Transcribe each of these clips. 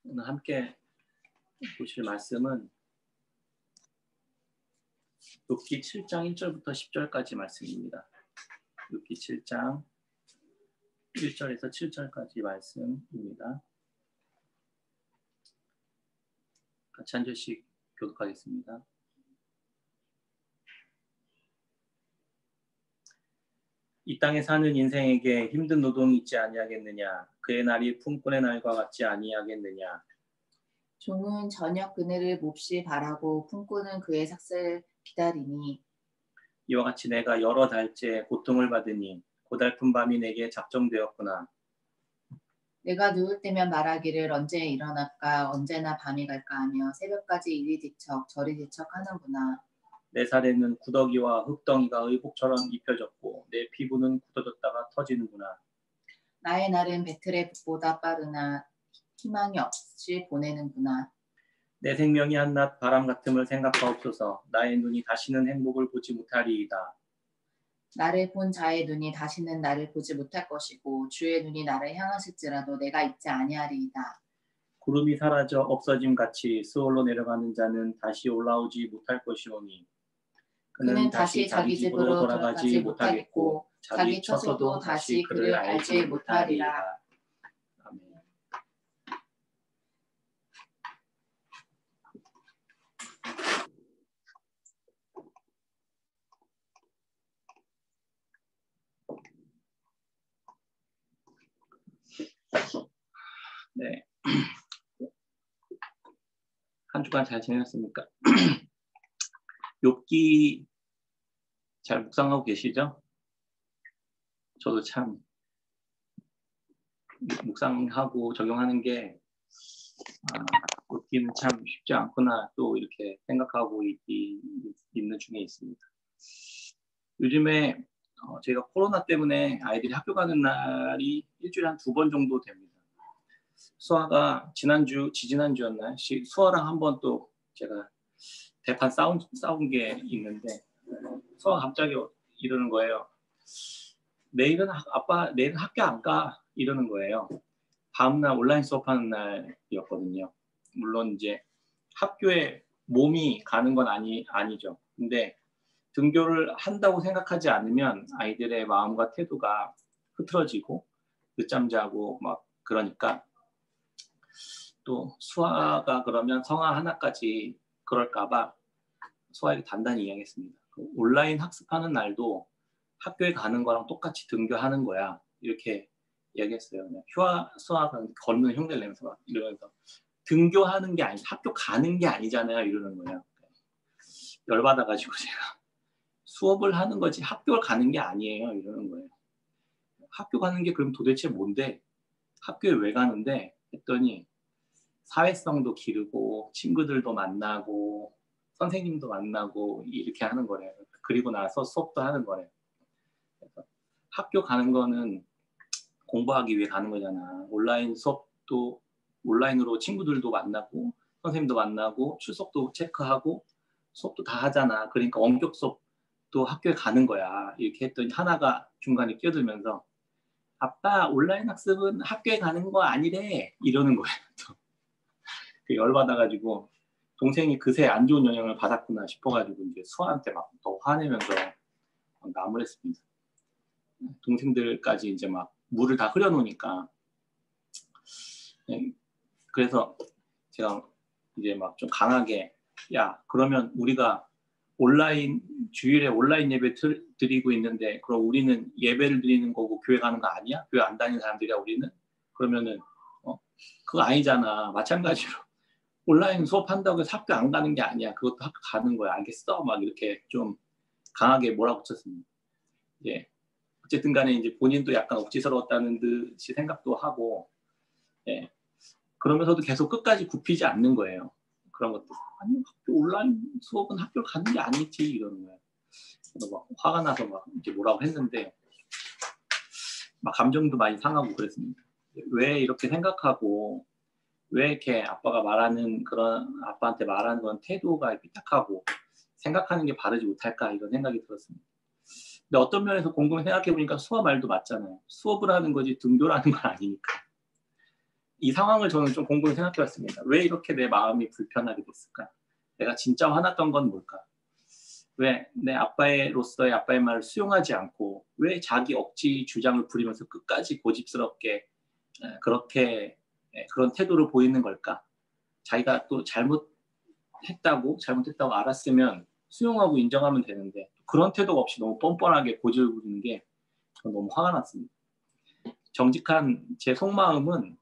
오늘 함께 보실 말씀은 욥기 7장 1절부터 10절까지 말씀입니다. 욥기 7장 1절에서 7절까지 말씀입니다. 같이 한 절씩 교독하겠습니다. 이 땅에 사는 인생에게 힘든 노동이 있지 아니하겠느냐? 그의 날이 품꾼의 날과 같지 아니하겠느냐? 종은 저녁 그늘을 몹시 바라고 품꾼은 그의 삭슬 기다리니 이와 같이 내가 여러 달째 고통을 받으니 고달픈 밤이 내게 작정되었구나. 내가 누울 때면 말하기를 언제 일어날까 언제나 밤이 갈까 하며 새벽까지 이리 뒤척 저리 뒤척 하는구나. 내 살에는 구더기와 흙덩이가 의복처럼 입혀졌고 내 피부는 굳어졌다가 터지는구나. 나의 날은 배틀의 북보다 빠르나 희망이 없이 보내는구나. 내 생명이 한낱 바람 같음을 생각하옵소서. 나의 눈이 다시는 행복을 보지 못하리이다. 나를 본 자의 눈이 다시는 나를 보지 못할 것이고 주의 눈이 나를 향하실지라도 내가 잊지 아니하리이다. 구름이 사라져 없어짐같이 수월로 내려가는 자는 다시 올라오지 못할 것이오니 그는 다시 자기 집으로 돌아가지 못하겠고 자기 처소도 다시 그를 알지 못하리라. 아멘. 네. 한 주간 잘 지내셨습니까? 욥기 잘 묵상하고 계시죠? 저도 참 묵상하고 적용하는 게 욥기는 참 쉽지 않구나 또 이렇게 생각하고 있는 중에 있습니다. 요즘에 제가 코로나 때문에 아이들이 학교 가는 날이 일주일에 한 2번 정도 됩니다. 수아가 지지난주였나요? 수아랑 한번 또 제가 대판 싸운 게 있는데 수아가 갑자기 이러는 거예요. 내일은 아빠 내일은 학교 안 가 이러는 거예요. 다음날 온라인 수업하는 날이었거든요. 물론 이제 학교에 몸이 가는 건 아니죠. 근데 등교를 한다고 생각하지 않으면 아이들의 마음과 태도가 흐트러지고 늦잠 자고 막 그러니까 또 수아가 그러면 성아 하나까지 그럴까봐 수아에게 단단히 이야기했습니다. 온라인 학습하는 날도 학교에 가는 거랑 똑같이 등교하는 거야. 이렇게 이야기했어요. 수아가 걷는 흉내를 내면서 막 이러면서 등교하는 게 아니 학교 가는 게 아니잖아요. 이러는 거예요. 열받아가지고 제가 수업을 하는 거지 학교를 가는 게 아니에요. 이러는 거예요. 학교 가는 게 그럼 도대체 뭔데? 학교에 왜 가는데? 했더니 사회성도 기르고 친구들도 만나고 선생님도 만나고 이렇게 하는 거래요. 그리고 나서 수업도 하는 거래요. 그래서 학교 가는 거는 공부하기 위해 가는 거잖아. 온라인 수업도 온라인으로 친구들도 만나고 선생님도 만나고 출석도 체크하고 수업도 다 하잖아. 그러니까 원격 수업도 학교에 가는 거야. 이렇게 했더니 하나가 중간에 끼어들면서 아빠 온라인 학습은 학교에 가는 거 아니래 이러는 거예요. 또. 열받아가지고 동생이 그새 안 좋은 영향을 받았구나 싶어가지고 이제 수아한테 막 더 화내면서 나무랬습니다. 동생들까지 이제 막 물을 다 흐려놓으니까 그래서 제가 이제 막 좀 강하게 야 그러면 우리가 주일에 온라인 예배 드리고 있는데 그럼 우리는 예배를 드리는 거고 교회 가는 거 아니야? 교회 안 다니는 사람들이야 우리는? 그러면은 그거 아니잖아. 마찬가지로 온라인 수업한다고 해서 학교 안 가는 게 아니야. 그것도 학교 가는 거야. 알겠어? 막 이렇게 좀 강하게 몰아붙였습니다. 예. 어쨌든 간에 이제 본인도 약간 억지스러웠다는 듯이 생각도 하고, 예. 그러면서도 계속 끝까지 굽히지 않는 거예요. 그런 것도. 아니, 학교 온라인 수업은 학교를 가는 게 아니지, 이러는 거예요. 그래서 막 화가 나서 막 이제 뭐라고 했는데, 막 감정도 많이 상하고 그랬습니다. 왜 이렇게 생각하고, 왜 이렇게 아빠한테 말하는 그런 태도가 삐딱하고 생각하는 게 바르지 못할까 이런 생각이 들었습니다. 근데 어떤 면에서 곰곰이 생각해보니까 수업 말도 맞잖아요. 수업을 하는 거지 등교를 하는 건 아니니까. 이 상황을 저는 좀 곰곰이 생각해봤습니다. 왜 이렇게 내 마음이 불편하게 됐을까? 내가 진짜 화났던 건 뭘까? 왜 내 아빠로서의 아빠의 말을 수용하지 않고 왜 자기 억지 주장을 부리면서 끝까지 고집스럽게 그렇게 그런 태도를 보이는 걸까? 자기가 또 잘못했다고 알았으면 수용하고 인정하면 되는데 그런 태도가 없이 너무 뻔뻔하게 고집을 부리는 게 너무 화가 났습니다. 정직한 제 속마음은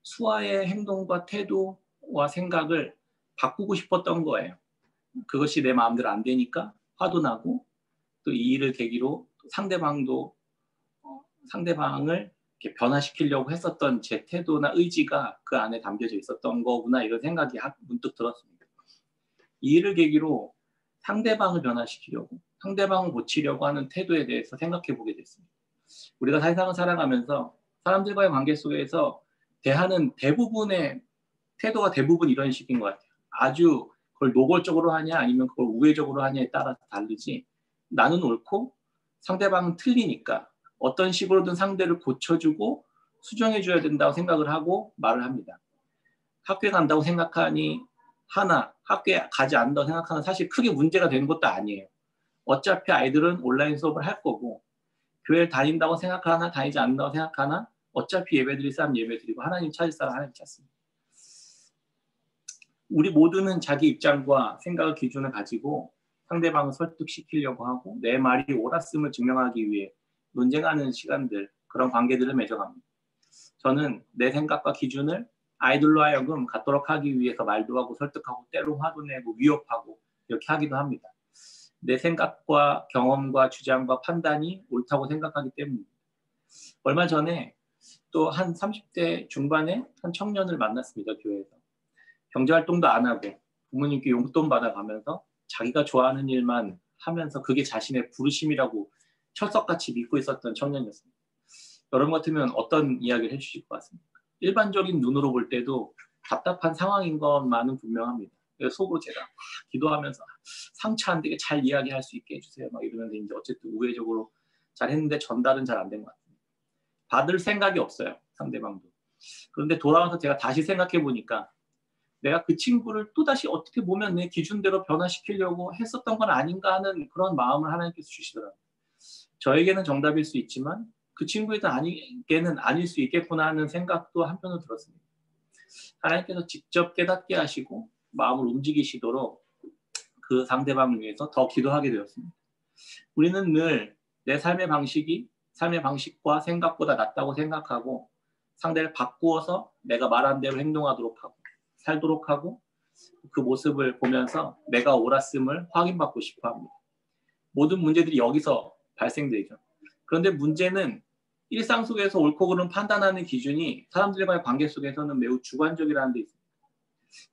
수아의 행동과 태도와 생각을 바꾸고 싶었던 거예요. 그것이 내 마음대로 안 되니까 화도 나고 또 이 일을 계기로 상대방을 이렇게 변화시키려고 했었던 제 태도나 의지가 그 안에 담겨져 있었던 거구나 이런 생각이 문득 들었습니다. 이 일을 계기로 상대방을 변화시키려고 상대방을 고치려고 하는 태도에 대해서 생각해 보게 됐습니다. 우리가 세상을 살아가면서 사람들과의 관계 속에서 대하는 대부분의 태도가 대부분 이런 식인 것 같아요. 아주 그걸 노골적으로 하냐 아니면 그걸 우회적으로 하냐에 따라서 다르지 나는 옳고 상대방은 틀리니까 어떤 식으로든 상대를 고쳐주고 수정해줘야 된다고 생각을 하고 말을 합니다. 학교에 간다고 생각하니 하나, 학교에 가지 않는다고 생각하는 사실 크게 문제가 되는 것도 아니에요. 어차피 아이들은 온라인 수업을 할 거고 교회를 다닌다고 생각하나 다니지 않는다고 생각하나 어차피 예배드릴 사람 예배드리고 하나님 찾을 사람 하나님 찾습니다. 우리 모두는 자기 입장과 생각을 기준을 가지고 상대방을 설득시키려고 하고 내 말이 옳았음을 증명하기 위해 논쟁하는 시간들, 그런 관계들을 맺어갑니다. 저는 내 생각과 기준을 아이들로 하여금 갖도록 하기 위해서 말도 하고 설득하고 때로 화도 내고 위협하고 이렇게 하기도 합니다. 내 생각과 경험과 주장과 판단이 옳다고 생각하기 때문입니다. 얼마 전에 또 한 30대 중반의 한 청년을 만났습니다. 교회에서. 경제활동도 안 하고 부모님께 용돈 받아가면서 자기가 좋아하는 일만 하면서 그게 자신의 부르심이라고 철석같이 믿고 있었던 청년이었습니다. 여러분 같으면 어떤 이야기를 해주실 것 같습니까? 일반적인 눈으로 볼 때도 답답한 상황인 것만은 분명합니다. 속으로 제가 기도하면서 상처 안 되게 잘 이야기할 수 있게 해주세요. 막 이러면서 이제 어쨌든 우회적으로 잘 했는데 전달은 잘 안 된 것 같습니다. 받을 생각이 없어요. 상대방도. 그런데 돌아와서 제가 다시 생각해 보니까 내가 그 친구를 또다시 어떻게 보면 내 기준대로 변화시키려고 했었던 건 아닌가 하는 그런 마음을 하나님께서 주시더라고요. 저에게는 정답일 수 있지만 그 친구에게는 아닐 수 있겠구나 하는 생각도 한편으로 들었습니다. 하나님께서 직접 깨닫게 하시고 마음을 움직이시도록 그 상대방을 위해서 더 기도하게 되었습니다. 우리는 늘 내 삶의 방식과 생각보다 낫다고 생각하고 상대를 바꾸어서 내가 말한 대로 행동하도록 하고 살도록 하고 그 모습을 보면서 내가 옳았음을 확인받고 싶어 합니다. 모든 문제들이 여기서 발생되죠. 그런데 문제는 일상 속에서 옳고 그름 판단하는 기준이 사람들과의 관계 속에서는 매우 주관적이라는 데 있습니다.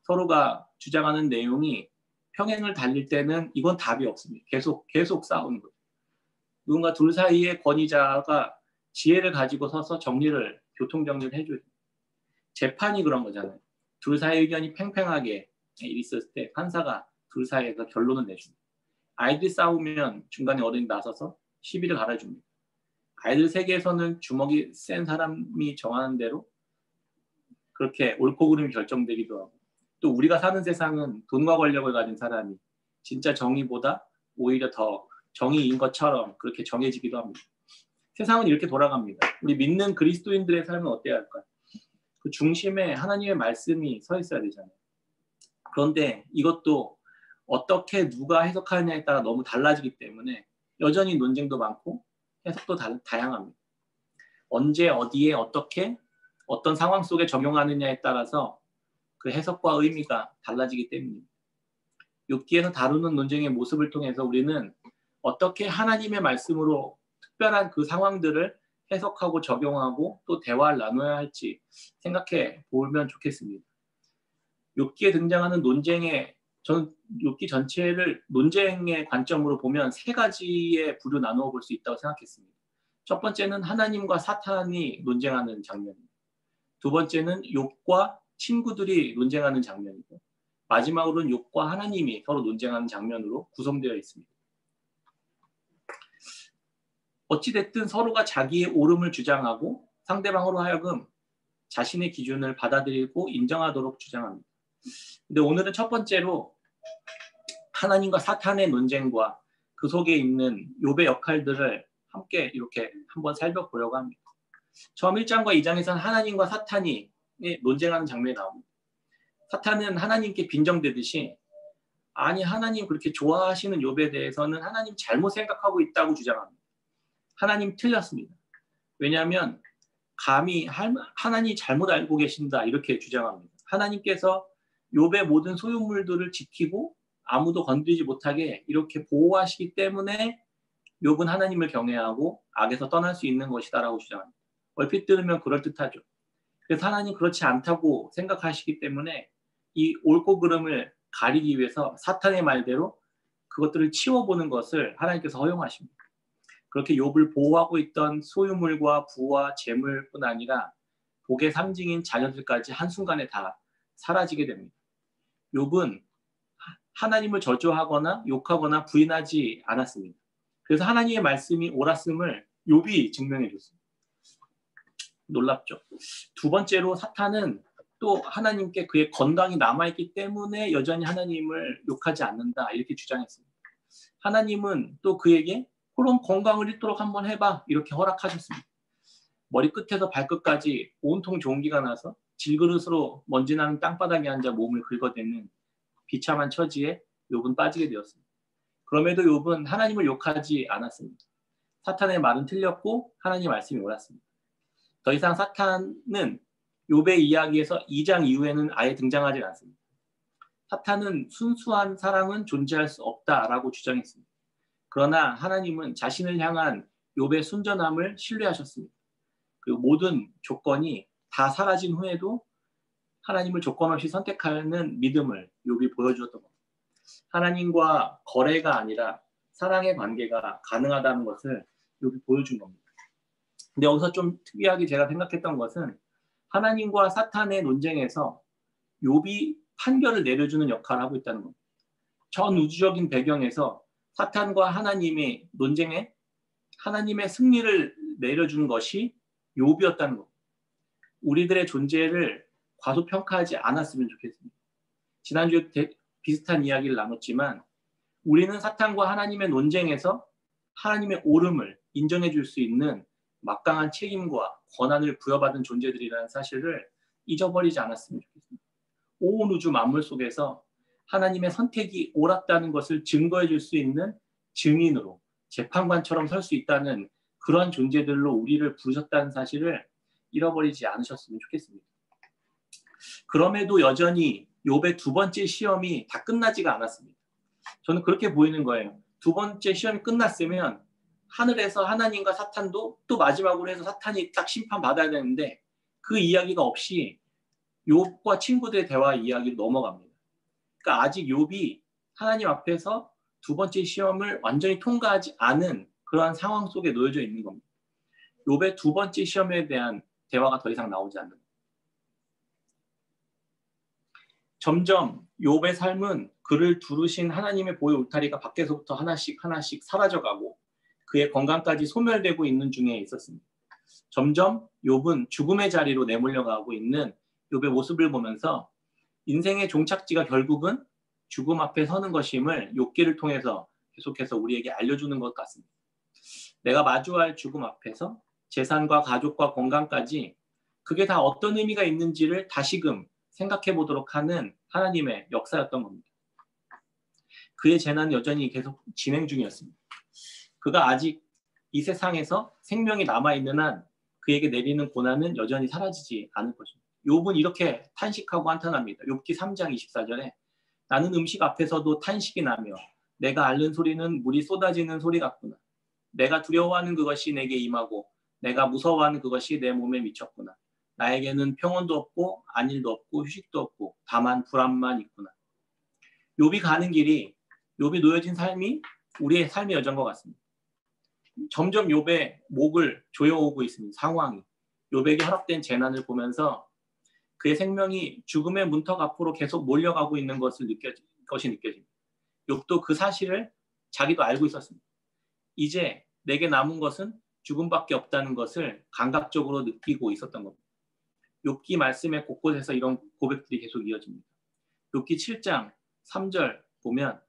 서로가 주장하는 내용이 평행을 달릴 때는 이건 답이 없습니다. 계속 싸우는 거죠. 누군가 둘 사이의 권위자가 지혜를 가지고 서서 교통정리를 해줘야 됩니다. 재판이 그런 거잖아요. 둘 사이의 의견이 팽팽하게 있었을 때 판사가 둘 사이에서 결론을 내줍니다. 아이들이 싸우면 중간에 어른이 나서서 시비를 갈아줍니다. 아이들 세계에서는 주먹이 센 사람이 정하는 대로 그렇게 옳고 그름이 결정되기도 하고 또 우리가 사는 세상은 돈과 권력을 가진 사람이 진짜 정의보다 오히려 더 정의인 것처럼 그렇게 정해지기도 합니다. 세상은 이렇게 돌아갑니다. 우리 믿는 그리스도인들의 삶은 어때야 할까요? 그 중심에 하나님의 말씀이 서 있어야 되잖아요. 그런데 이것도 어떻게 누가 해석하느냐에 따라 너무 달라지기 때문에 여전히 논쟁도 많고 해석도 다양합니다. 언제 어디에 어떻게 어떤 상황 속에 적용하느냐에 따라서 그 해석과 의미가 달라지기 때문입니다. 욥기에서 다루는 논쟁의 모습을 통해서 우리는 어떻게 하나님의 말씀으로 특별한 그 상황들을 해석하고 적용하고 또 대화를 나눠야 할지 생각해 보면 좋겠습니다. 욥기에 등장하는 저는 욥기 전체를 논쟁의 관점으로 보면 세 가지의 부류 나누어 볼 수 있다고 생각했습니다. 첫 번째는 하나님과 사탄이 논쟁하는 장면입니다. 두 번째는 욥과 친구들이 논쟁하는 장면이고 마지막으로는 욥과 하나님이 서로 논쟁하는 장면으로 구성되어 있습니다. 어찌됐든 서로가 자기의 옳음을 주장하고 상대방으로 하여금 자신의 기준을 받아들이고 인정하도록 주장합니다. 근데 오늘은 첫 번째로 하나님과 사탄의 논쟁과 그 속에 있는 욥의 역할들을 함께 이렇게 한번 살펴보려고 합니다. 처음 1장과 2장에서는 하나님과 사탄이 논쟁하는 장면이 나옵니다. 사탄은 하나님께 빈정대듯이 아니 하나님 그렇게 좋아하시는 욥에 대해서는 하나님 잘못 생각하고 있다고 주장합니다. 하나님 틀렸습니다. 왜냐하면 감히 하나님 잘못 알고 계신다 이렇게 주장합니다. 하나님께서 욥의 모든 소유물들을 지키고 아무도 건드리지 못하게 이렇게 보호하시기 때문에 욥은 하나님을 경외하고 악에서 떠날 수 있는 것이다라고 주장합니다. 얼핏 들으면 그럴듯하죠. 그래서 하나님 그렇지 않다고 생각하시기 때문에 이 옳고 그름을 가리기 위해서 사탄의 말대로 그것들을 치워보는 것을 하나님께서 허용하십니다. 그렇게 욥을 보호하고 있던 소유물과 부와 재물뿐 아니라 복의 상징인 자녀들까지 한순간에 다 사라지게 됩니다. 욥은 하나님을 저주하거나 욕하거나 부인하지 않았습니다. 그래서 하나님의 말씀이 옳았음을 욥이 증명해 줬습니다. 놀랍죠. 두 번째로 사탄은 또 하나님께 그의 건강이 남아있기 때문에 여전히 하나님을 욕하지 않는다 이렇게 주장했습니다. 하나님은 또 그에게 그럼 건강을 잃도록 한번 해봐 이렇게 허락하셨습니다. 머리끝에서 발끝까지 온통 종기가 나서 질그릇으로 먼지 나는 땅바닥에 앉아 몸을 긁어대는 비참한 처지에 욥은 빠지게 되었습니다. 그럼에도 욥은 하나님을 욕하지 않았습니다. 사탄의 말은 틀렸고 하나님의 말씀이 옳았습니다. 더 이상 사탄은 욥의 이야기에서 2장 이후에는 아예 등장하지 않습니다. 사탄은 순수한 사랑은 존재할 수 없다라고 주장했습니다. 그러나 하나님은 자신을 향한 욥의 순전함을 신뢰하셨습니다. 그리고 모든 조건이 다 사라진 후에도 하나님을 조건 없이 선택하는 믿음을 욥이 보여주었던 겁니다. 하나님과 거래가 아니라 사랑의 관계가 가능하다는 것을 욥이 보여준 겁니다. 근데 여기서 좀 특이하게 제가 생각했던 것은 하나님과 사탄의 논쟁에서 욥이 판결을 내려주는 역할을 하고 있다는 겁니다. 전 우주적인 배경에서 사탄과 하나님의 논쟁에 하나님의 승리를 내려준 것이 욥이었다는 겁니다. 우리들의 존재를 과소평가하지 않았으면 좋겠습니다. 지난주에 비슷한 이야기를 나눴지만 우리는 사탄과 하나님의 논쟁에서 하나님의 옳음을 인정해 줄 수 있는 막강한 책임과 권한을 부여받은 존재들이라는 사실을 잊어버리지 않았으면 좋겠습니다. 온 우주 만물 속에서 하나님의 선택이 옳았다는 것을 증거해 줄 수 있는 증인으로 재판관처럼 설 수 있다는 그런 존재들로 우리를 부르셨다는 사실을 잃어버리지 않으셨으면 좋겠습니다. 그럼에도 여전히 욥의 두 번째 시험이 다 끝나지가 않았습니다. 저는 그렇게 보이는 거예요. 두 번째 시험이 끝났으면 하늘에서 하나님과 사탄도 또 마지막으로 해서 사탄이 딱 심판받아야 되는데 그 이야기가 없이 욥과 친구들의 대화 이야기로 넘어갑니다. 그러니까 아직 욥이 하나님 앞에서 두 번째 시험을 완전히 통과하지 않은 그러한 상황 속에 놓여져 있는 겁니다. 욥의 두 번째 시험에 대한 대화가 더 이상 나오지 않는 겁니다. 점점 욥의 삶은 그를 두르신 하나님의 보혈 울타리가 밖에서부터 하나씩 하나씩 사라져가고 그의 건강까지 소멸되고 있는 중에 있었습니다. 점점 욥은 죽음의 자리로 내몰려가고 있는 욥의 모습을 보면서 인생의 종착지가 결국은 죽음 앞에 서는 것임을 욥기를 통해서 계속해서 우리에게 알려주는 것 같습니다. 내가 마주할 죽음 앞에서 재산과 가족과 건강까지 그게 다 어떤 의미가 있는지를 다시금 생각해 보도록 하는 하나님의 역사였던 겁니다. 그의 재난은 여전히 계속 진행 중이었습니다. 그가 아직 이 세상에서 생명이 남아있는 한 그에게 내리는 고난은 여전히 사라지지 않을 것입니다. 욥은 이렇게 탄식하고 한탄합니다. 욥기 3장 24절에 나는 음식 앞에서도 탄식이 나며 내가 앓는 소리는 물이 쏟아지는 소리 같구나. 내가 두려워하는 그것이 내게 임하고 내가 무서워하는 그것이 내 몸에 미쳤구나. 나에게는 평온도 없고 안일도 없고 휴식도 없고 다만 불안만 있구나. 욥이 가는 길이 욥이 놓여진 삶이 우리의 삶의 여정과 같습니다. 점점 욥의 목을 조여오고 있습니다. 상황이. 욥에게 허락된 재난을 보면서 그의 생명이 죽음의 문턱 앞으로 계속 몰려가고 있는 것이 느껴집니다. 욥도 그 사실을 자기도 알고 있었습니다. 이제 내게 남은 것은 죽음밖에 없다는 것을 감각적으로 느끼고 있었던 겁니다. 욥기 말씀의 곳곳에서 이런 고백들이 계속 이어집니다. 욥기 7장 3절 보면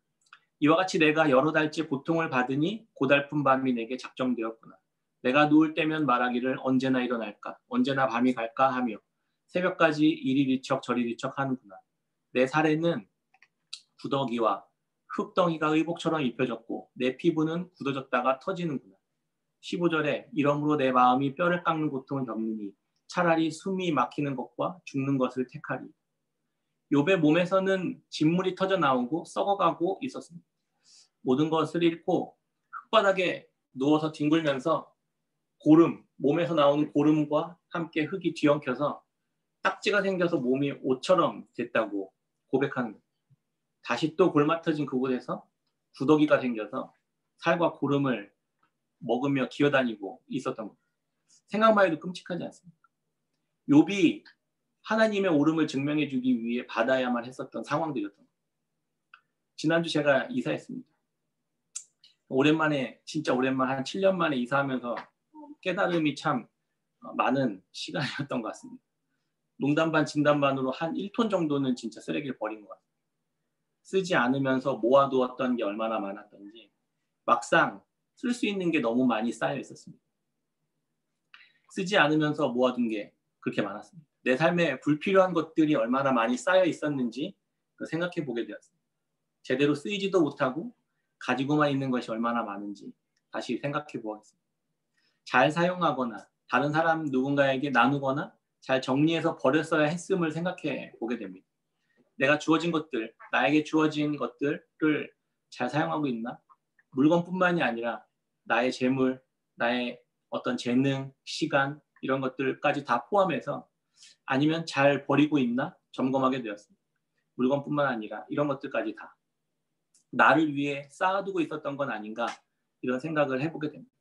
이와 같이 내가 여러 달째 고통을 받으니 고달픈 밤이 내게 작정되었구나. 내가 누울 때면 말하기를 언제나 일어날까 언제나 밤이 갈까 하며 새벽까지 이리 뒤척 저리 뒤척 하는구나. 내 살에는 구더기와 흙덩이가 의복처럼 입혀졌고 내 피부는 굳어졌다가 터지는구나. 15절에 이러므로 내 마음이 뼈를 깎는 고통을 겪느니 차라리 숨이 막히는 것과 죽는 것을 택하리. 욥의 몸에서는 진물이 터져 나오고 썩어가고 있었습니다. 모든 것을 잃고 흙바닥에 누워서 뒹굴면서 고름, 몸에서 나오는 고름과 함께 흙이 뒤엉켜서 딱지가 생겨서 몸이 옷처럼 됐다고 고백하는 거예요. 다시 또 골마 터진 그곳에서 구더기가 생겨서 살과 고름을 먹으며 기어다니고 있었던 거예요. 생각만 해도 끔찍하지 않습니까? 욥이 하나님의 옳음을 증명해 주기 위해 받아야만 했었던 상황들이었던 거예요. 지난주 제가 이사했습니다. 오랜만에 진짜 오랜만에 한 7년 만에 이사하면서 깨달음이 참 많은 시간이었던 것 같습니다. 농담 반 진담 반으로 한 1톤 정도는 진짜 쓰레기를 버린 것 같아요. 쓰지 않으면서 모아두었던 게 얼마나 많았던지 막상 쓸 수 있는 게 너무 많이 쌓여 있었습니다. 쓰지 않으면서 모아둔 게 그렇게 많았습니다. 내 삶에 불필요한 것들이 얼마나 많이 쌓여 있었는지 생각해 보게 되었습니다. 제대로 쓰이지도 못하고 가지고만 있는 것이 얼마나 많은지 다시 생각해 보았습니다. 잘 사용하거나 다른 사람 누군가에게 나누거나 잘 정리해서 버렸어야 했음을 생각해 보게 됩니다. 내가 주어진 것들, 나에게 주어진 것들을 잘 사용하고 있나? 물건뿐만이 아니라 나의 재물, 나의 어떤 재능, 시간 이런 것들까지 다 포함해서 아니면 잘 버리고 있나? 점검하게 되었습니다. 물건뿐만 아니라 이런 것들까지 다 나를 위해 쌓아두고 있었던 건 아닌가 이런 생각을 해보게 됩니다.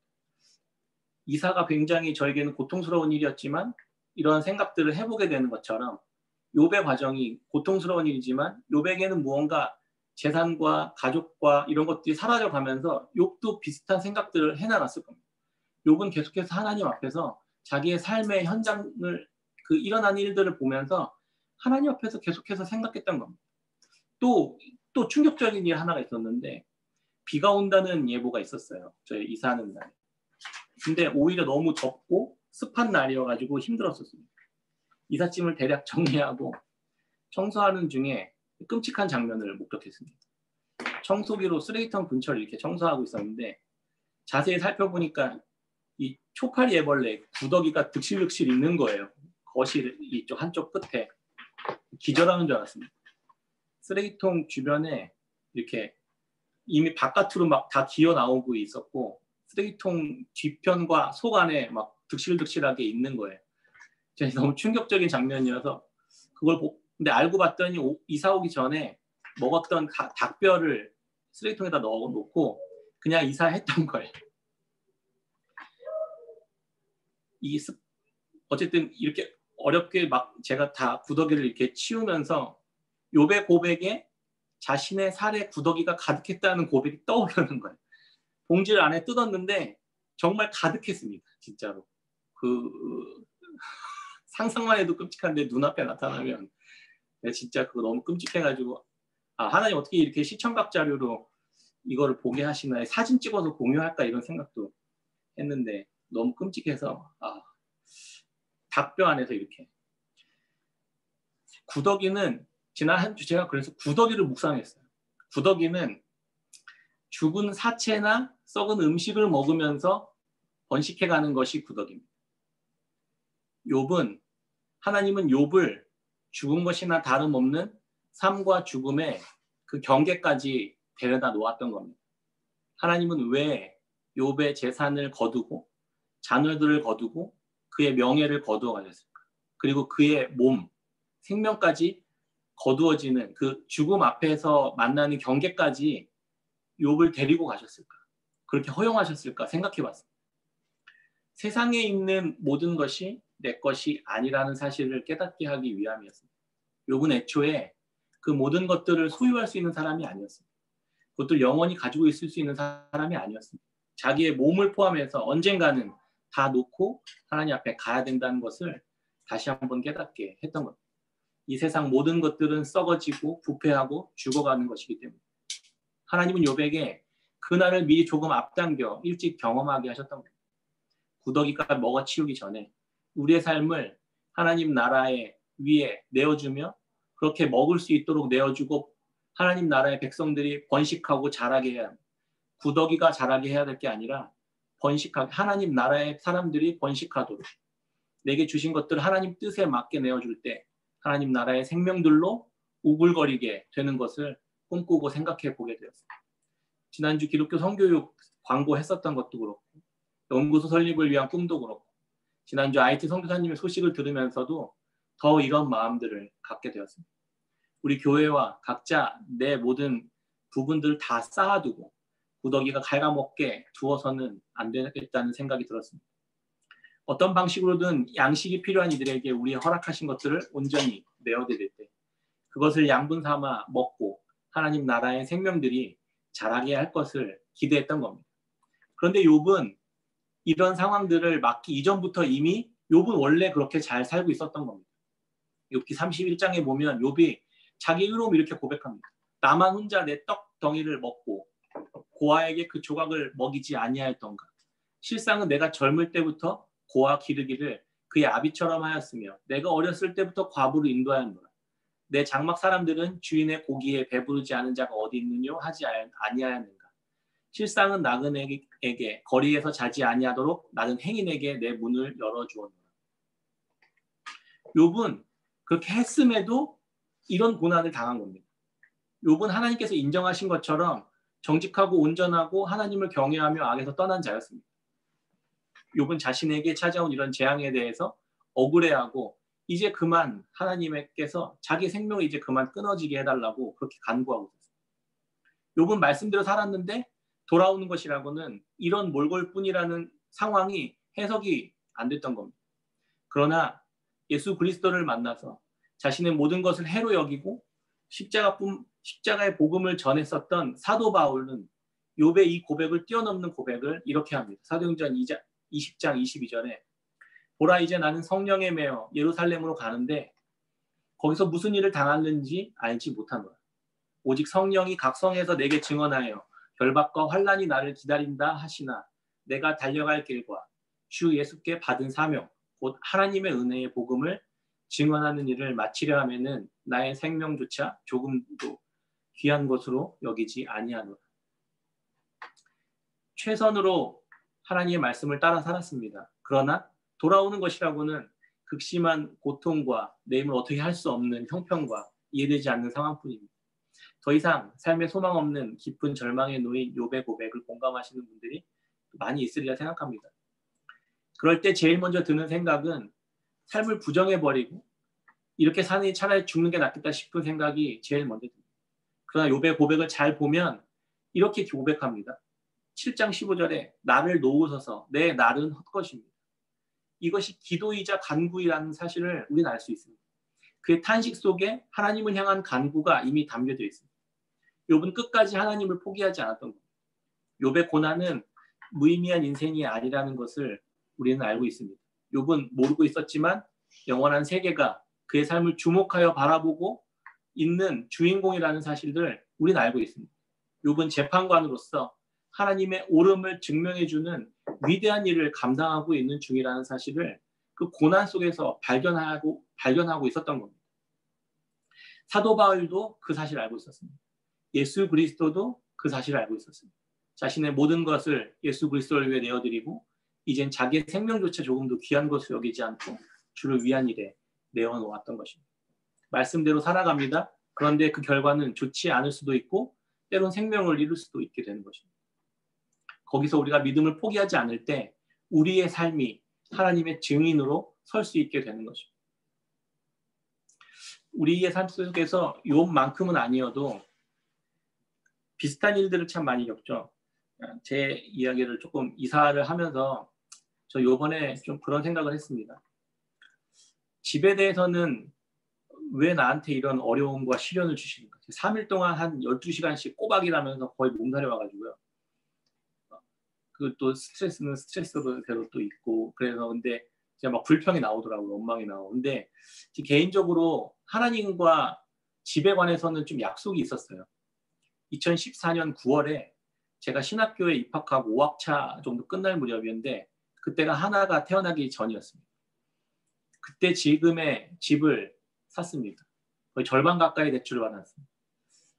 이사가 굉장히 저에게는 고통스러운 일이었지만 이런 생각들을 해보게 되는 것처럼 욥의 과정이 고통스러운 일이지만 욥에게는 무언가 재산과 가족과 이런 것들이 사라져가면서 욥도 비슷한 생각들을 해나갔을 겁니다. 욥은 계속해서 하나님 앞에서 자기의 삶의 현장을 일어난 일들을 보면서 하나님 앞에서 계속해서 생각했던 겁니다. 또 충격적인 일 하나가 있었는데 비가 온다는 예보가 있었어요. 저희 이사하는 날에. 근데 오히려 너무 덥고 습한 날이어가지고 힘들었었습니다. 이삿짐을 대략 정리하고 청소하는 중에 끔찍한 장면을 목격했습니다. 청소기로 쓰레기통 근처를 이렇게 청소하고 있었는데 자세히 살펴보니까 이 초파리 애벌레 구더기가 득실득실 있는 거예요. 거실 이쪽 한쪽 끝에. 기절하는 줄 알았습니다. 쓰레기통 주변에 이렇게 이미 바깥으로 막 다 기어 나오고 있었고 쓰레기통 뒤편과 속 안에 막 득실득실하게 있는 거예요. 너무 충격적인 장면이어서 그걸 근데 알고 봤더니 이사 오기 전에 먹었던 닭뼈를 쓰레기통에다 넣어놓고 그냥 이사했던 거예요. 어쨌든 이렇게 어렵게 막 제가 다 구더기를 이렇게 치우면서 욥의 고백에 자신의 살에 구더기가 가득했다는 고백이 떠오르는 거예요. 봉지를 안에 뜯었는데 정말 가득했습니다. 진짜로. 상상만 해도 끔찍한데 눈앞에 나타나면 진짜 그거 너무 끔찍해가지고 하나님 어떻게 이렇게 시청각 자료로 이거를 보게 하시나 사진 찍어서 공유할까 이런 생각도 했는데 너무 끔찍해서 닭뼈 안에서 이렇게 구더기는 지난 한 주 제가 그래서 구더기를 묵상했어요. 구더기는 죽은 사체나 썩은 음식을 먹으면서 번식해가는 것이 구더기입니다. 하나님은 욥을 죽은 것이나 다름없는 삶과 죽음의 그 경계까지 데려다 놓았던 겁니다. 하나님은 왜 욥의 재산을 거두고 자녀들을 거두고 그의 명예를 거두어 가셨을까? 그리고 그의 몸, 생명까지 거두어지는 그 죽음 앞에서 만나는 경계까지 욥을 데리고 가셨을까? 그렇게 허용하셨을까? 생각해 봤습니다. 세상에 있는 모든 것이 내 것이 아니라는 사실을 깨닫게 하기 위함이었습니다. 욥은 애초에 그 모든 것들을 소유할 수 있는 사람이 아니었습니다. 그것들 영원히 가지고 있을 수 있는 사람이 아니었습니다. 자기의 몸을 포함해서 언젠가는 다 놓고 하나님 앞에 가야 된다는 것을 다시 한번 깨닫게 했던 겁니다. 이 세상 모든 것들은 썩어지고 부패하고 죽어가는 것이기 때문에 하나님은 욥에게 그날을 미리 조금 앞당겨 일찍 경험하게 하셨던 겁니다. 구더기가 먹어치우기 전에 우리의 삶을 하나님 나라의 위에 내어주며 그렇게 먹을 수 있도록 내어주고 하나님 나라의 백성들이 번식하고 자라게 해야 합니다. 구더기가 자라게 해야 될 게 아니라 번식하게 하나님 나라의 사람들이 번식하도록 내게 주신 것들을 하나님 뜻에 맞게 내어줄 때 하나님 나라의 생명들로 우글거리게 되는 것을 꿈꾸고 생각해 보게 되었습니다. 지난주 기독교 성교육 광고했었던 것도 그렇고 연구소 설립을 위한 꿈도 그렇고 지난주 IT 선교사님의 소식을 들으면서도 더 이런 마음들을 갖게 되었습니다. 우리 교회와 각자 내 모든 부분들을 다 쌓아두고 구더기가 갉아먹게 두어서는 안 되겠다는 생각이 들었습니다. 어떤 방식으로든 양식이 필요한 이들에게 우리 허락하신 것들을 온전히 내어드릴 때 그것을 양분 삼아 먹고 하나님 나라의 생명들이 자라게 할 것을 기대했던 겁니다. 그런데 욥은 이런 상황들을 막기 이전부터 이미 욥은 원래 그렇게 잘 살고 있었던 겁니다. 욥기 31장에 보면 욥이 자기 의로움을 이렇게 고백합니다. 나만 혼자 내 떡덩이를 먹고 고아에게 그 조각을 먹이지 아니하였던가. 실상은 내가 젊을 때부터 고아 기르기를 그의 아비처럼 하였으며 내가 어렸을 때부터 과부를 인도하였노라. 내 장막 사람들은 주인의 고기에 배부르지 않은 자가 어디 있느뇨 하지 아니하였는가. 실상은 나그네에게 거리에서 자지 아니하도록 나는 행인에게 내 문을 열어주었노라. 욥은 그렇게 했음에도 이런 고난을 당한 겁니다. 욥은 하나님께서 인정하신 것처럼 정직하고 온전하고 하나님을 경외하며 악에서 떠난 자였습니다. 욥은 자신에게 찾아온 이런 재앙에 대해서 억울해하고 이제 그만 하나님께서 자기 생명을 이제 그만 끊어지게 해달라고 그렇게 간구하고 있었어요. 욥은 말씀대로 살았는데 돌아오는 것이라고는 이런 몰골뿐이라는 상황이 해석이 안 됐던 겁니다. 그러나 예수 그리스도를 만나서 자신의 모든 것을 해로 여기고 십자가의 복음을 전했었던 사도 바울은 욥의 이 고백을 뛰어넘는 고백을 이렇게 합니다. 사도행전 20장 22절에 보라 이제 나는 성령에 매여 예루살렘으로 가는데 거기서 무슨 일을 당하는지 알지 못하노라. 오직 성령이 각 성에서 내게 증언하여 결박과 환난이 나를 기다린다 하시나 내가 달려갈 길과 주 예수께 받은 사명 곧 하나님의 은혜의 복음을 증언하는 일을 마치려 하면은 나의 생명조차 조금도 귀한 것으로 여기지 아니하노라. 최선으로 하나님의 말씀을 따라 살았습니다. 그러나 돌아오는 것이라고는 극심한 고통과 내 힘을 어떻게 할 수 없는 형편과 이해되지 않는 상황뿐입니다. 더 이상 삶에 소망 없는 깊은 절망에 놓인 욥의 고백을 공감하시는 분들이 많이 있으리라 생각합니다. 그럴 때 제일 먼저 드는 생각은 삶을 부정해버리고 이렇게 사니 차라리 죽는 게 낫겠다 싶은 생각이 제일 먼저 듭니다. 그러나 욥의 고백을 잘 보면 이렇게 고백합니다. 7장 15절에 나를 놓으소서 내 날은 헛것입니다. 이것이 기도이자 간구이라는 사실을 우리는 알 수 있습니다. 그의 탄식 속에 하나님을 향한 간구가 이미 담겨져 있습니다. 욥은 끝까지 하나님을 포기하지 않았던 겁니다. 욥의 고난은 무의미한 인생이 아니라는 것을 우리는 알고 있습니다. 욥은 모르고 있었지만 영원한 세계가 그의 삶을 주목하여 바라보고 있는 주인공이라는 사실을 우리는 알고 있습니다. 욥은 재판관으로서 하나님의 옳음을 증명해주는 위대한 일을 감당하고 있는 중이라는 사실을 그 고난 속에서 발견하고 있었던 겁니다. 사도 바울도 그 사실을 알고 있었습니다. 예수 그리스도도 그 사실을 알고 있었습니다. 자신의 모든 것을 예수 그리스도를 위해 내어드리고 이젠 자기의 생명조차 조금도 귀한 것을 여기지 않고 주를 위한 일에 내어놓았던 것입니다. 말씀대로 살아갑니다. 그런데 그 결과는 좋지 않을 수도 있고 때론 생명을 잃을 수도 있게 되는 것입니다. 거기서 우리가 믿음을 포기하지 않을 때 우리의 삶이 하나님의 증인으로 설 수 있게 되는 것입니다. 우리의 삶 속에서 욥만큼은 아니어도 비슷한 일들을 참 많이 겪죠. 제 이야기를 조금 이사를 하면서 저 요번에 좀 그런 생각을 했습니다. 집에 대해서는 왜 나한테 이런 어려움과 시련을 주시는가. 3일 동안 한 12시간씩 꼬박 일하면서 거의 몸살이 와가지고요. 그 또 스트레스는 스트레스대로 또 있고 그래서 근데 제가 막 불평이 나오더라고요. 원망이 나오고. 근데 개인적으로 하나님과 집에 관해서는 좀 약속이 있었어요. 2014년 9월에 제가 신학교에 입학하고 5학차 정도 끝날 무렵이었는데 그때가 하나가 태어나기 전이었습니다. 그때 지금의 집을 샀습니다. 거의 절반 가까이 대출을 받았습니다.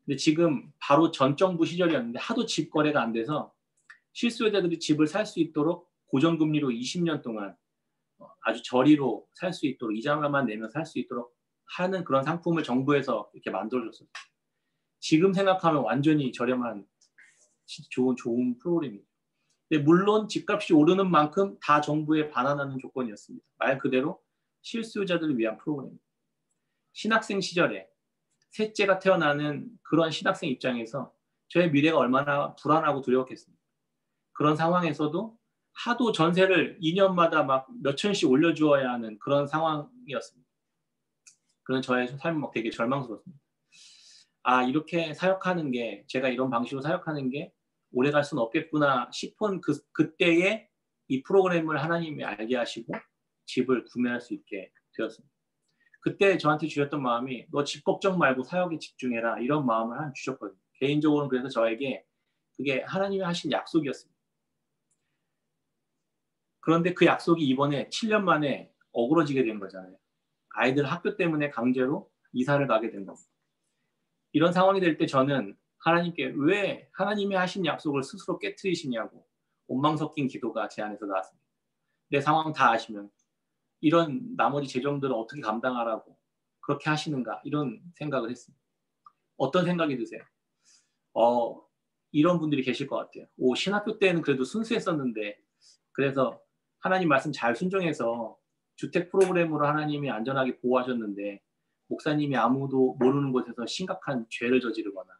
근데 지금 바로 전 정부 시절이었는데 하도 집 거래가 안 돼서 실수요자들이 집을 살 수 있도록 고정금리로 20년 동안 아주 저리로 살 수 있도록 이자만 내면 살 수 있도록 하는 그런 상품을 정부에서 이렇게 만들어줬어요. 지금 생각하면 완전히 저렴한 좋은 프로그램이에요. 근데 물론 집값이 오르는 만큼 다 정부에 반환하는 조건이었습니다. 말 그대로 실수요자들을 위한 프로그램입니다. 신학생 시절에 셋째가 태어나는 그런 신학생 입장에서 저의 미래가 얼마나 불안하고 두려웠겠습니까? 그런 상황에서도 하도 전세를 2년마다 막 몇천씩 올려주어야 하는 그런 상황이었습니다. 그런 저의 삶은 막 되게 절망스러웠습니다. 아, 이렇게 사역하는 게, 제가 이런 방식으로 사역하는 게 오래 갈 수는 없겠구나 싶은 그때에 이 프로그램을 하나님이 알게 하시고 집을 구매할 수 있게 되었습니다. 그때 저한테 주셨던 마음이 너 집 걱정 말고 사역에 집중해라 이런 마음을 하나님 주셨거든요. 개인적으로는 그래서 저에게 그게 하나님이 하신 약속이었습니다. 그런데 그 약속이 이번에 7년 만에 어그러지게 된 거잖아요. 아이들 학교 때문에 강제로 이사를 가게 된 겁니다. 이런 상황이 될 때 저는 하나님께 왜 하나님이 하신 약속을 스스로 깨트리시냐고 원망 섞인 기도가 제 안에서 나왔습니다. 내 상황 다 아시면 이런 나머지 재정들을 어떻게 감당하라고 그렇게 하시는가 이런 생각을 했습니다. 어떤 생각이 드세요? 이런 분들이 계실 것 같아요. 신학교 때는 그래도 순수했었는데 그래서 하나님 말씀 잘 순종해서 주택 프로그램으로 하나님이 안전하게 보호하셨는데 목사님이 아무도 모르는 곳에서 심각한 죄를 저지르거나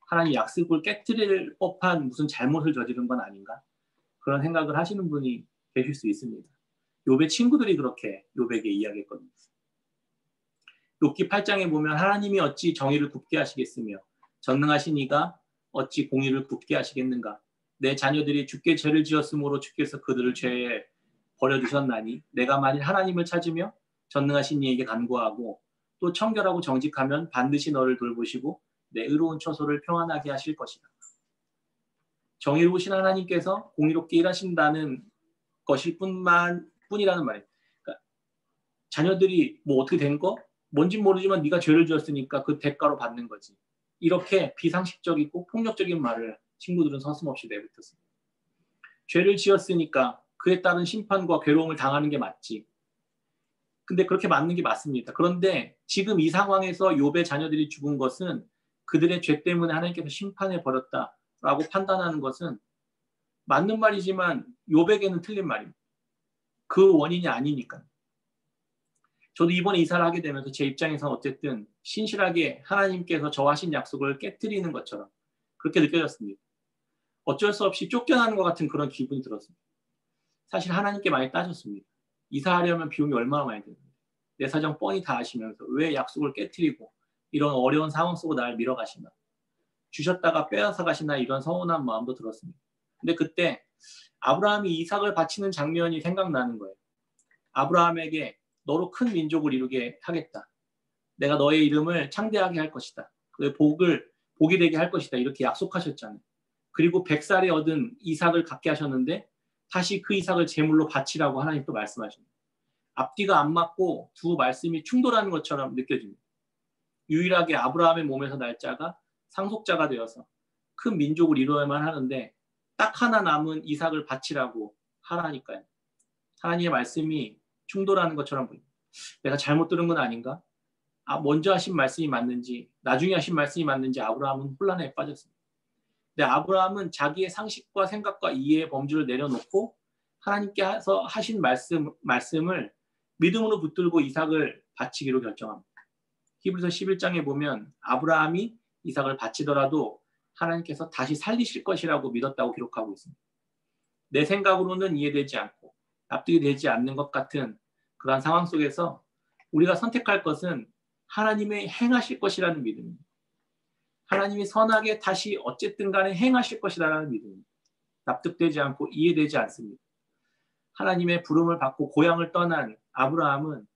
하나님 약속을 깨트릴 법한 무슨 잘못을 저지른 건 아닌가? 그런 생각을 하시는 분이 계실 수 있습니다. 욥의 친구들이 그렇게 욥에게 이야기했거든요. 욥기 8장에 보면 하나님이 어찌 정의를 굽게 하시겠으며 전능하신 이가 어찌 공의를 굽게 하시겠는가? 내 자녀들이 주께 죄를 지었으므로 주께서 그들을 죄에 버려두셨나니 내가 만일 하나님을 찾으며 전능하신 이에게 간구하고 또 청결하고 정직하면 반드시 너를 돌보시고 내 의로운 처소를 평안하게 하실 것이다. 정의로우신 하나님께서 공의롭게 일하신다는 것일 뿐이라는 말이에요. 그러니까 자녀들이 뭐 어떻게 된 거? 뭔진 모르지만 네가 죄를 지었으니까 그 대가로 받는 거지. 이렇게 비상식적이고 폭력적인 말을 친구들은 서슴없이 내뱉었습니다. 죄를 지었으니까 그에 따른 심판과 괴로움을 당하는 게 맞지. 근데 그렇게 맞는 게 맞습니다. 그런데 지금 이 상황에서 욥의 자녀들이 죽은 것은 그들의 죄 때문에 하나님께서 심판해 버렸다라고 판단하는 것은 맞는 말이지만 욥에게는 틀린 말입니다. 그 원인이 아니니까. 저도 이번에 이사를 하게 되면서 제 입장에서는 어쨌든 신실하게 하나님께서 저와 하신 약속을 깨트리는 것처럼 그렇게 느껴졌습니다. 어쩔 수 없이 쫓겨나는 것 같은 그런 기분이 들었습니다. 사실 하나님께 많이 따졌습니다. 이사하려면 비용이 얼마나 많이 드는데 내 사정 뻔히 다 아시면서 왜 약속을 깨트리고 이런 어려운 상황 속으로 날 밀어가시나 주셨다가 빼앗아 가시나 이런 서운한 마음도 들었습니다. 근데 그때 아브라함이 이삭을 바치는 장면이 생각나는 거예요. 아브라함에게 너로 큰 민족을 이루게 하겠다. 내가 너의 이름을 창대하게 할 것이다. 너의 복이 되게 할 것이다. 이렇게 약속하셨잖아요. 그리고 100살에 얻은 이삭을 갖게 하셨는데 다시 그 이삭을 제물로 바치라고 하나님 또 말씀하십니다. 앞뒤가 안 맞고 두 말씀이 충돌하는 것처럼 느껴집니다. 유일하게 아브라함의 몸에서 날 자가 상속자가 되어서 큰 민족을 이루어야만 하는데 딱 하나 남은 이삭을 바치라고 하라니까요. 하나님의 말씀이 충돌하는 것처럼 보입니다. 내가 잘못 들은 건 아닌가? 먼저 하신 말씀이 맞는지 나중에 하신 말씀이 맞는지 아브라함은 혼란에 빠졌습니다. 근데 아브라함은 자기의 상식과 생각과 이해의 범주를 내려놓고 하나님께서 하신 말씀을 믿음으로 붙들고 이삭을 바치기로 결정합니다. 히브리서 11장에 보면 아브라함이 이삭을 바치더라도 하나님께서 다시 살리실 것이라고 믿었다고 기록하고 있습니다. 내 생각으로는 이해되지 않고 납득이 되지 않는 것 같은 그러한 상황 속에서 우리가 선택할 것은 하나님의 행하실 것이라는 믿음입니다. 하나님이 선하게 다시 어쨌든 간에 행하실 것이라는 믿음입니다. 납득되지 않고 이해되지 않습니다. 하나님의 부름을 받고 고향을 떠난 아브라함은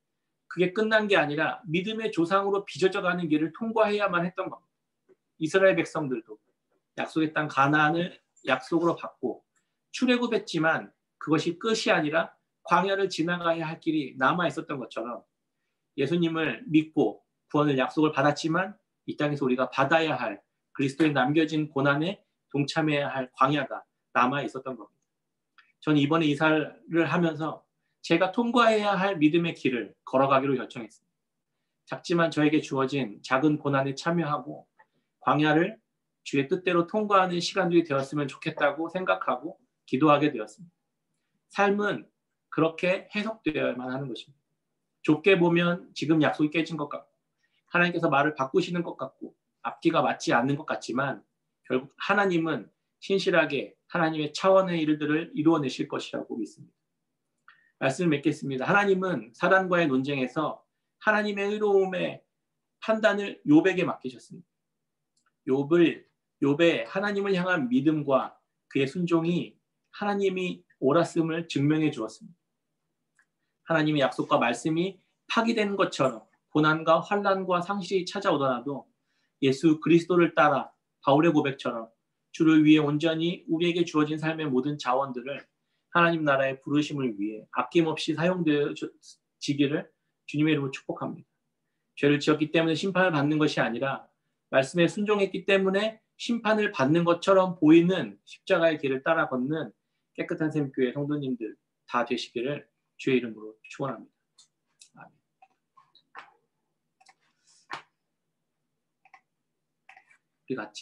그게 끝난 게 아니라 믿음의 조상으로 빚어져가는 길을 통과해야만 했던 겁니다. 이스라엘 백성들도 약속의 땅 가나안을 약속으로 받고 출애굽했지만 그것이 끝이 아니라 광야를 지나가야 할 길이 남아 있었던 것처럼 예수님을 믿고 구원을 약속을 받았지만 이 땅에서 우리가 받아야 할 그리스도에 남겨진 고난에 동참해야 할 광야가 남아 있었던 겁니다. 저는 이번에 이사를 하면서 제가 통과해야 할 믿음의 길을 걸어가기로 결정했습니다. 작지만 저에게 주어진 작은 고난에 참여하고 광야를 주의 뜻대로 통과하는 시간들이 되었으면 좋겠다고 생각하고 기도하게 되었습니다. 삶은 그렇게 해석되어야만 하는 것입니다. 좁게 보면 지금 약속이 깨진 것 같고 하나님께서 말을 바꾸시는 것 같고 앞뒤가 맞지 않는 것 같지만 결국 하나님은 신실하게 하나님의 차원의 일들을 이루어내실 것이라고 믿습니다. 말씀을 맺겠습니다. 하나님은 사단과의 논쟁에서 하나님의 의로움의 판단을 욥에게 맡기셨습니다. 욥의 하나님을 향한 믿음과 그의 순종이 하나님이 옳았음을 증명해 주었습니다. 하나님의 약속과 말씀이 파기된 것처럼 고난과 환난과 상실이 찾아오더라도 예수 그리스도를 따라 바울의 고백처럼 주를 위해 온전히 우리에게 주어진 삶의 모든 자원들을 하나님 나라의 부르심을 위해 아낌없이 사용되어지기를 주님의 이름으로 축복합니다. 죄를 지었기 때문에 심판을 받는 것이 아니라 말씀에 순종했기 때문에 심판을 받는 것처럼 보이는 십자가의 길을 따라 걷는 깨끗한 샘교회 성도님들 다 되시기를 주의 이름으로 축원합니다. 아멘. 우리 같이